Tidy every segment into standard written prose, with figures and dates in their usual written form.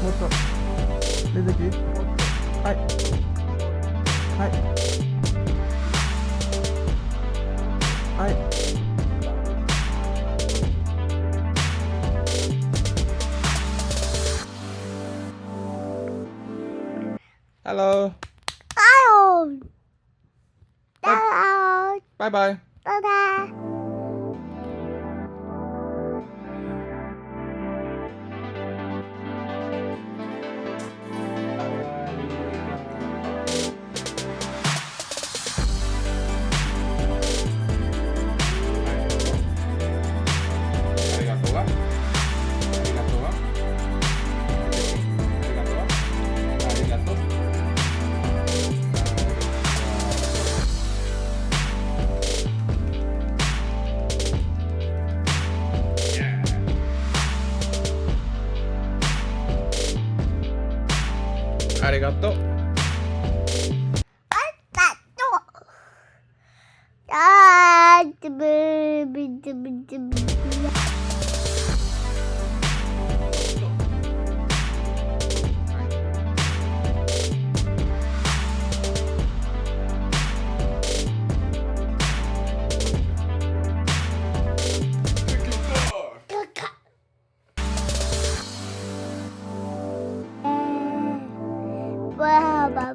もっと出てき。はいはいはい。Hello. Hello. Bye Hello. bye. Bye. Bye-bye. ありがとうは。ありがとうは。ありがとうは。ありがとう。ありがとう。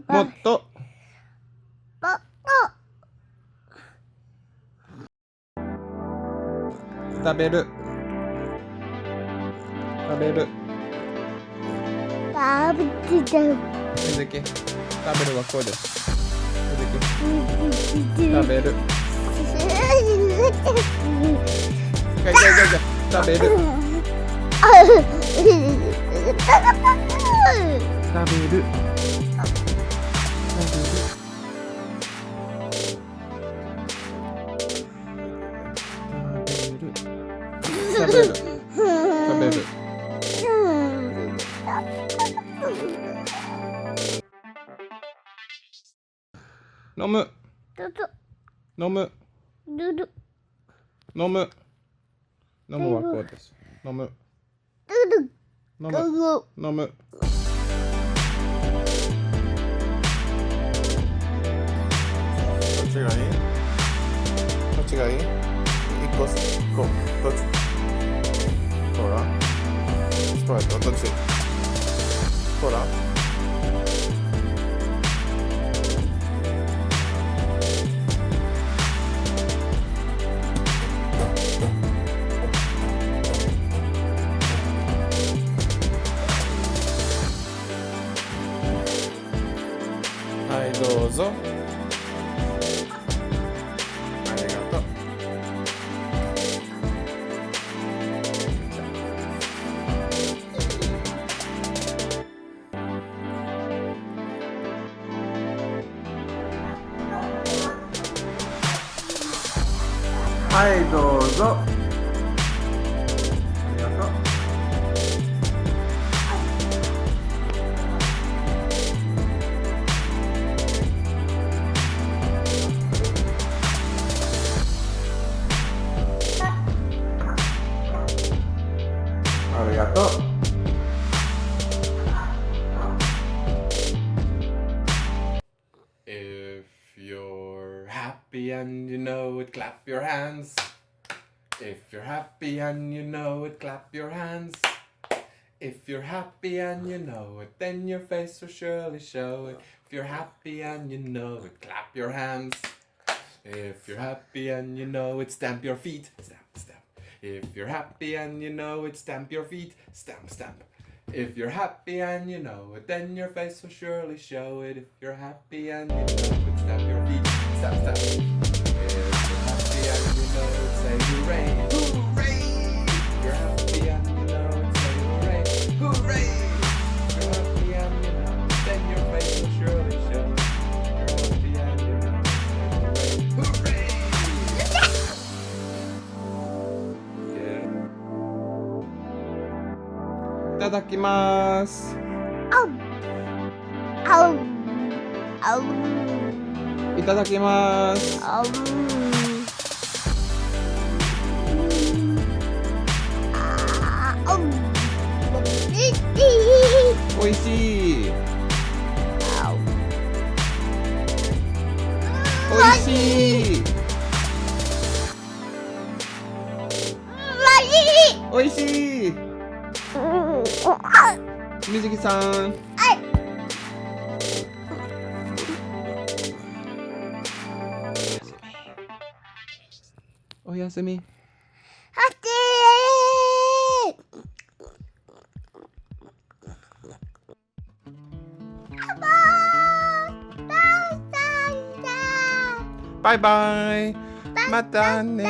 もっと食べる食べる出てけ。食べるはこうです。出てけ。食べる食べる食べる食べる食べる飲む飲む飲む飲むはこうです。飲む飲む飲む。どっちがいい？どっちがいい？一個どっち？ほらスプライトどっち？ほらはいどうぞ。ありがとう。はいどうぞ。ありがとう。ありがとう。If you're happy and you know it, clap your hands. If you're happy and you know it, clap your hands. If you're happy and you know it, then your face will surely show it. If you're happy and you know it, clap your hands. If you're happy and you know it, stamp your feet. Stamp, stamp. If you're happy and you know it, stamp your feet. Stamp, stamp. If you're happy and you know it, then your face will surely show it. If you're happy and you know it, stamp your feet. Stamp, stamp. If you're happy and you know it, say hooray. Hooray! If you're happy and you know it, say hooray. Hooray! If you're happy and you know it, then your face will surely show it. If you're happy and you know it, say hooray. Hooray! Yeah. いただきます。いただきます。おいしい。おいしい。おいしい。水木さん。おやすみ。バイバイ。またね。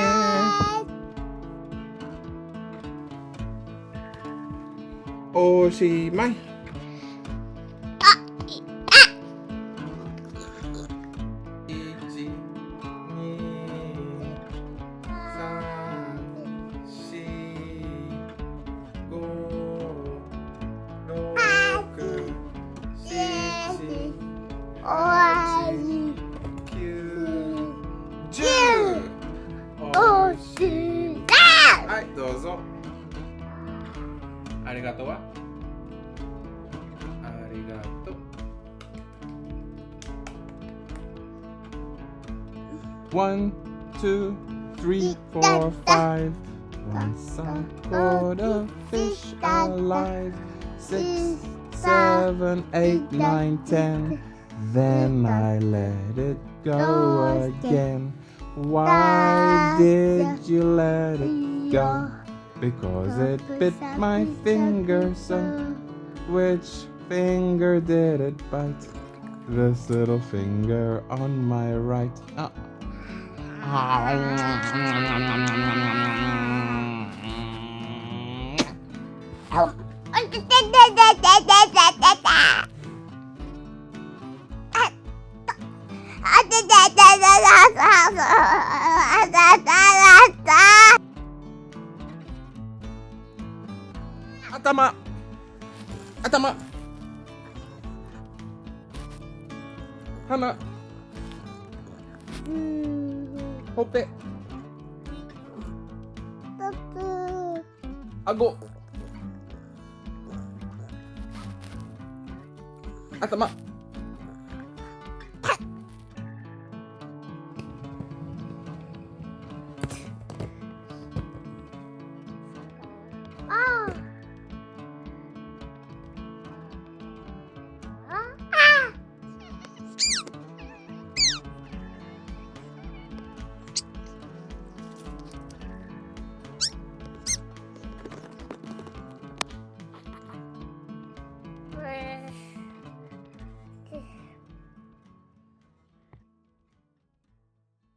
おしまい。はい、どうぞ。ありがとうは。ありがとう。1, 2, 3, 4, 5. Once I caught a fish alive. 6, 7, 8, 9, 10. Then I let it go again. Why did you let it go? Because it bit my finger so. Which finger did it bite? This little finger on my right. Atama. Hana. ほっぺ。顎。頭。